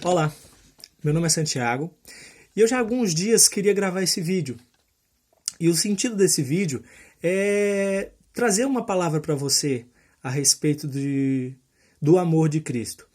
Olá, meu nome é Santiago e eu já há alguns dias queria gravar esse vídeo. E o sentido desse vídeo é trazer uma palavra para você a respeito do amor de Cristo.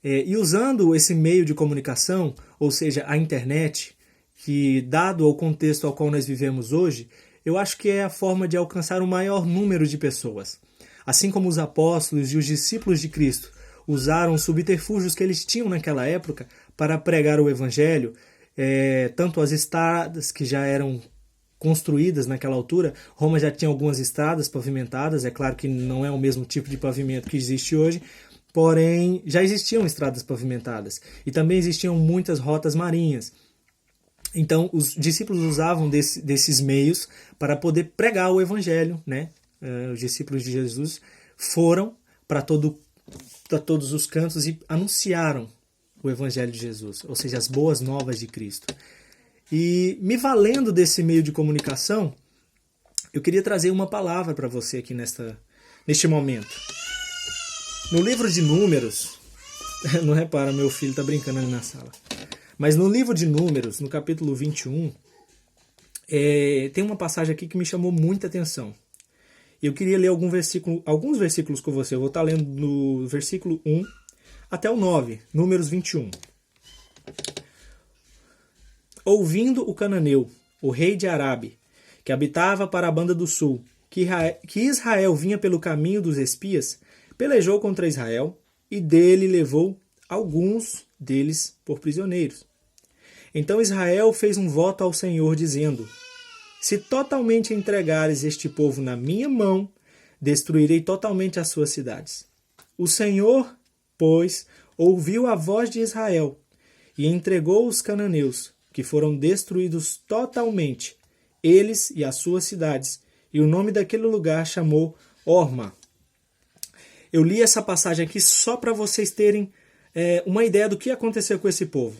E usando esse meio de comunicação, ou seja, a internet, que dado o contexto ao qual nós vivemos hoje, eu acho que é a forma de alcançar o maior número de pessoas. Assim como os apóstolos e os discípulos de Cristo usaram os subterfúgios que eles tinham naquela época para pregar o evangelho, tanto as estradas que já eram construídas naquela altura. Roma já tinha algumas estradas pavimentadas, é claro que não é o mesmo tipo de pavimento que existe hoje, porém já existiam estradas pavimentadas e também existiam muitas rotas marinhas. Então os discípulos usavam desses meios para poder pregar o evangelho, né? Os discípulos de Jesus foram para todos os cantos e anunciaram o evangelho de Jesus, ou seja, as boas novas de Cristo. E me valendo desse meio de comunicação, eu queria trazer uma palavra para você aqui neste momento. No livro de Números, não repara, meu filho está brincando ali na sala, mas no livro de Números, no capítulo 21, tem uma passagem aqui que me chamou muita atenção. Eu queria ler alguns versículos com você. Eu vou estar lendo do versículo 1 até o 9, Números 21. Ouvindo o cananeu, o rei de Arabe, que habitava para a banda do sul, que Israel vinha pelo caminho dos espias, pelejou contra Israel e dele levou alguns deles por prisioneiros. Então Israel fez um voto ao Senhor, dizendo: se totalmente entregares este povo na minha mão, destruirei totalmente as suas cidades. O Senhor, pois, ouviu a voz de Israel e entregou os cananeus, que foram destruídos totalmente, eles e as suas cidades, e o nome daquele lugar chamou Horma. Eu li essa passagem aqui só para vocês terem uma ideia do que aconteceu com esse povo.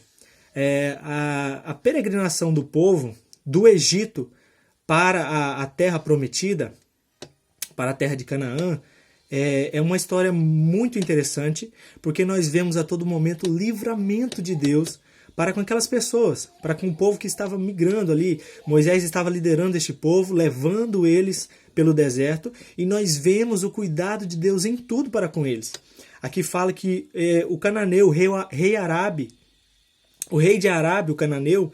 A peregrinação do povo do Egito para a terra prometida, para a terra de Canaã, é uma história muito interessante, porque nós vemos a todo momento o livramento de Deus para com aquelas pessoas, para com o povo que estava migrando ali. Moisés estava liderando este povo, levando eles pelo deserto, e nós vemos o cuidado de Deus em tudo para com eles. Aqui fala que o cananeu, o rei de Arabe, o cananeu,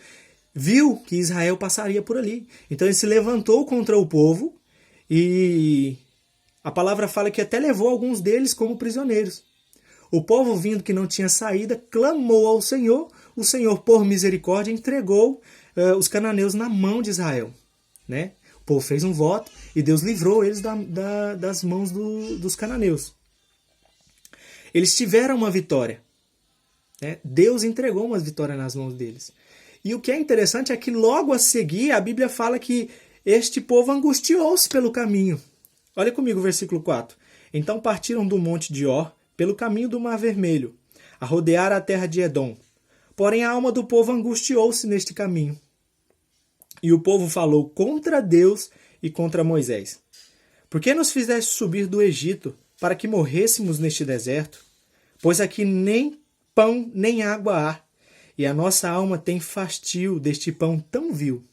viu que Israel passaria por ali. Então ele se levantou contra o povo e a palavra fala que até levou alguns deles como prisioneiros. O povo, vindo que não tinha saída, clamou ao Senhor. O Senhor, por misericórdia, entregou os cananeus na mão de Israel. Né? O povo fez um voto e Deus livrou eles das mãos dos cananeus. Eles tiveram uma vitória. Né? Deus entregou uma vitória nas mãos deles. E o que é interessante é que logo a seguir a Bíblia fala que este povo angustiou-se pelo caminho. Olha comigo o versículo 4. Então partiram do monte de Or pelo caminho do Mar Vermelho, a rodear a terra de Edom. Porém a alma do povo angustiou-se neste caminho. E o povo falou contra Deus e contra Moisés: por que nos fizeste subir do Egito para que morrêssemos neste deserto? Pois aqui nem pão nem água há, e a nossa alma tem fastio deste pão tão vil.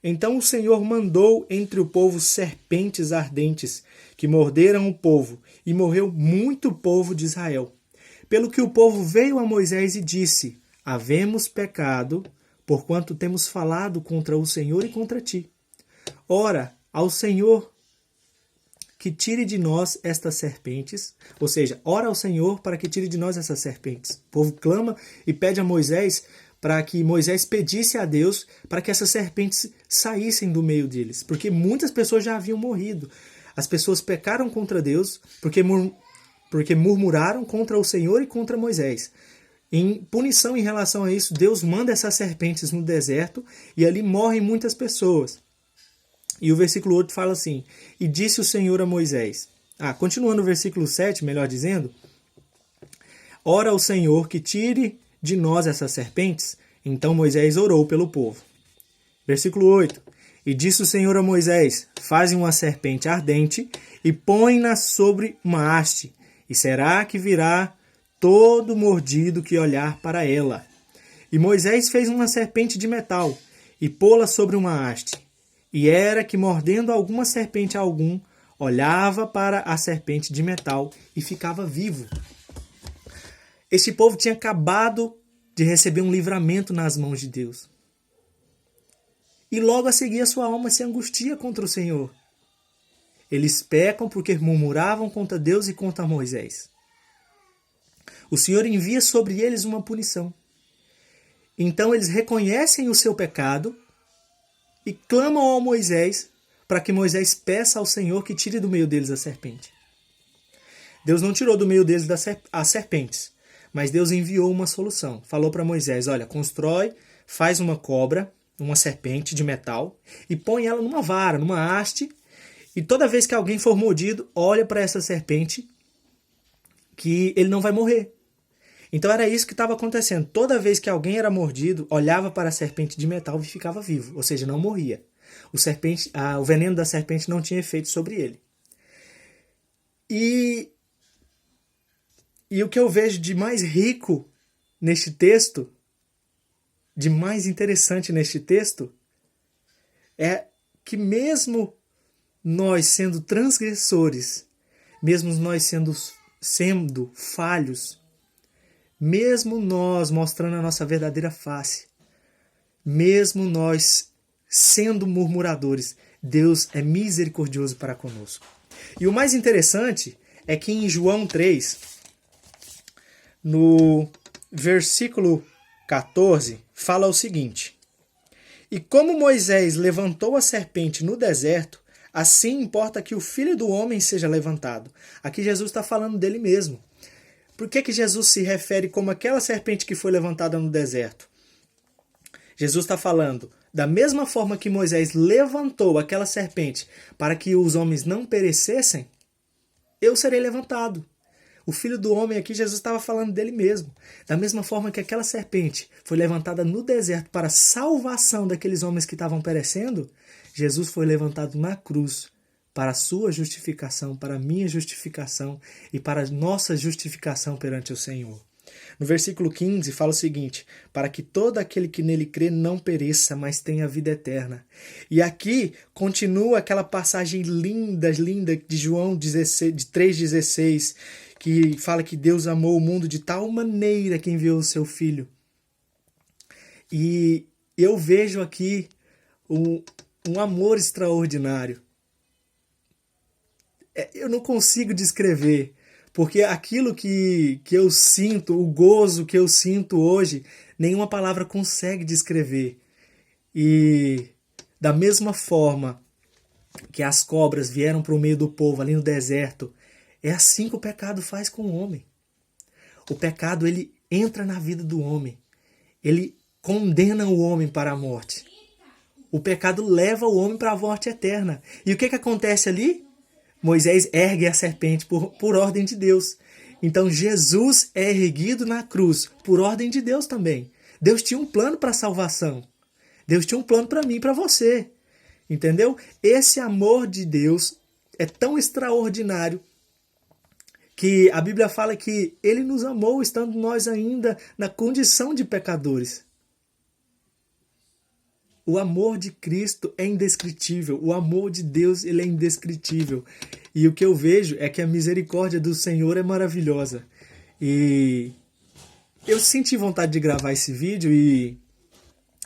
Então o Senhor mandou entre o povo serpentes ardentes, que morderam o povo, e morreu muito povo de Israel. Pelo que o povo veio a Moisés e disse: havemos pecado, porquanto temos falado contra o Senhor e contra ti. Ora, ao Senhor que tire de nós estas serpentes, ou seja, ora ao Senhor para que tire de nós essas serpentes. O povo clama e pede a Moisés para que Moisés pedisse a Deus para que essas serpentes saíssem do meio deles, porque muitas pessoas já haviam morrido. As pessoas pecaram contra Deus porque murmuraram contra o Senhor e contra Moisés. Em punição em relação a isso, Deus manda essas serpentes no deserto e ali morrem muitas pessoas. E o versículo 8 fala assim: e disse o Senhor a Moisés. Continuando o versículo 7, melhor dizendo: ora ao Senhor que tire de nós essas serpentes. Então Moisés orou pelo povo. Versículo 8. E disse o Senhor a Moisés: faze uma serpente ardente e põe-na sobre uma haste, e será que virá todo mordido que olhar para ela. E Moisés fez uma serpente de metal, e pô-la sobre uma haste. E era que, mordendo alguma serpente algum, olhava para a serpente de metal e ficava vivo. Este povo tinha acabado de receber um livramento nas mãos de Deus. E logo a seguir a sua alma se angustia contra o Senhor. Eles pecam porque murmuravam contra Deus e contra Moisés. O Senhor envia sobre eles uma punição. Então eles reconhecem o seu pecado e clamam ao Moisés para que Moisés peça ao Senhor que tire do meio deles a serpente. Deus não tirou do meio deles as serpentes, mas Deus enviou uma solução. Falou para Moisés, olha, constrói, faz uma cobra, uma serpente de metal, e põe ela numa vara, numa haste, e toda vez que alguém for mordido, olha para essa serpente que ele não vai morrer. Então era isso que estava acontecendo. Toda vez que alguém era mordido, olhava para a serpente de metal e ficava vivo, ou seja, não morria. O veneno da serpente não tinha efeito sobre ele. E o que eu vejo de mais rico neste texto, de mais interessante neste texto, é que mesmo nós sendo transgressores, mesmo nós sendo falhos, mesmo nós mostrando a nossa verdadeira face, mesmo nós sendo murmuradores, Deus é misericordioso para conosco. E o mais interessante é que em João 3, no versículo 14, fala o seguinte: E como Moisés levantou a serpente no deserto, assim importa que o Filho do Homem seja levantado. Aqui Jesus está falando dele mesmo. Por que Jesus se refere como aquela serpente que foi levantada no deserto? Jesus está falando, da mesma forma que Moisés levantou aquela serpente para que os homens não perecessem, eu serei levantado. O Filho do Homem aqui, Jesus estava falando dele mesmo. Da mesma forma que aquela serpente foi levantada no deserto para a salvação daqueles homens que estavam perecendo, Jesus foi levantado na cruz para a sua justificação, para a minha justificação e para a nossa justificação perante o Senhor. No versículo 15 fala o seguinte: para que todo aquele que nele crê não pereça, mas tenha vida eterna. E aqui continua aquela passagem linda de João 3,16, que fala que Deus amou o mundo de tal maneira que enviou o seu Filho. E eu vejo aqui um amor extraordinário. Eu não consigo descrever, porque aquilo que eu sinto, o gozo que eu sinto hoje, nenhuma palavra consegue descrever. E da mesma forma que as cobras vieram para o meio do povo ali no deserto, é assim que o pecado faz com o homem. O pecado, ele entra na vida do homem. Ele condena o homem para a morte. O pecado leva o homem para a morte eterna. E o que acontece ali? Moisés ergue a serpente por ordem de Deus. Então Jesus é erguido na cruz por ordem de Deus também. Deus tinha um plano para a salvação. Deus tinha um plano para mim e para você. Entendeu? Esse amor de Deus é tão extraordinário que a Bíblia fala que Ele nos amou estando nós ainda na condição de pecadores. O amor de Cristo é indescritível. O amor de Deus, ele é indescritível. E o que eu vejo é que a misericórdia do Senhor é maravilhosa. E eu senti vontade de gravar esse vídeo e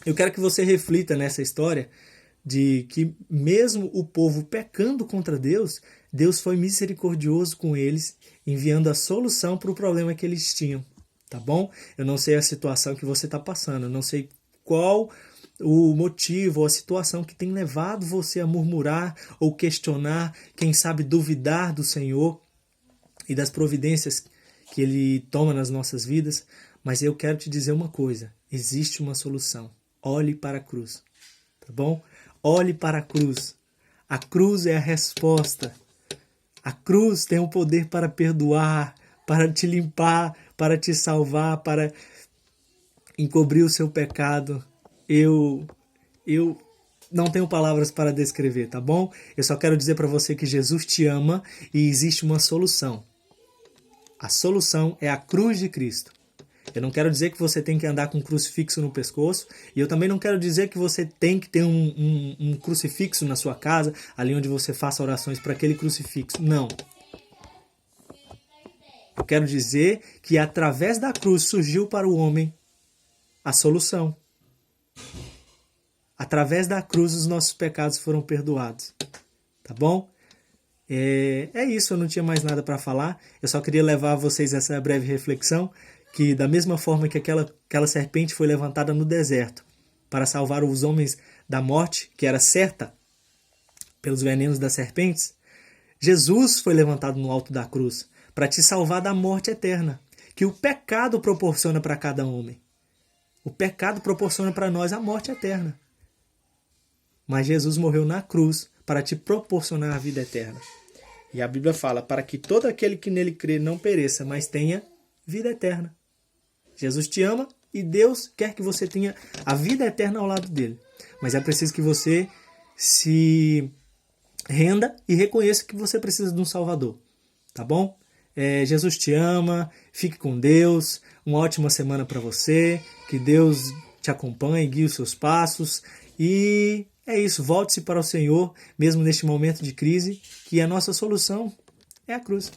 eu quero que você reflita nessa história de que mesmo o povo pecando contra Deus, Deus foi misericordioso com eles, enviando a solução para o problema que eles tinham. Tá bom? Eu não sei a situação que você está passando, eu não sei qual o motivo ou a situação que tem levado você a murmurar ou questionar, quem sabe duvidar do Senhor e das providências que Ele toma nas nossas vidas, mas eu quero te dizer uma coisa, existe uma solução. Olhe para a cruz, tá bom? Olhe para a cruz. A cruz é a resposta. A cruz tem o poder para perdoar, para te limpar, para te salvar, para encobrir o seu pecado. Eu não tenho palavras para descrever, tá bom? Eu só quero dizer para você que Jesus te ama e existe uma solução. A solução é a cruz de Cristo. Eu não quero dizer que você tem que andar com um crucifixo no pescoço, e eu também não quero dizer que você tem que ter um crucifixo na sua casa, ali onde você faça orações para aquele crucifixo. Não. Eu quero dizer que através da cruz surgiu para o homem a solução. Através da cruz os nossos pecados foram perdoados. Tá bom? É isso, eu não tinha mais nada para falar. Eu só queria levar a vocês essa breve reflexão, que da mesma forma que aquela serpente foi levantada no deserto para salvar os homens da morte, que era certa pelos venenos das serpentes, Jesus foi levantado no alto da cruz para te salvar da morte eterna, que o pecado proporciona para cada homem. O pecado proporciona para nós a morte eterna. Mas Jesus morreu na cruz para te proporcionar a vida eterna. E a Bíblia fala, para que todo aquele que nele crê não pereça, mas tenha vida eterna. Jesus te ama e Deus quer que você tenha a vida eterna ao lado dele. Mas é preciso que você se renda e reconheça que você precisa de um Salvador. Tá bom? Jesus te ama, fique com Deus, uma ótima semana para você, que Deus te acompanhe, guie os seus passos e é isso, volte-se para o Senhor, mesmo neste momento de crise, que a nossa solução é a cruz.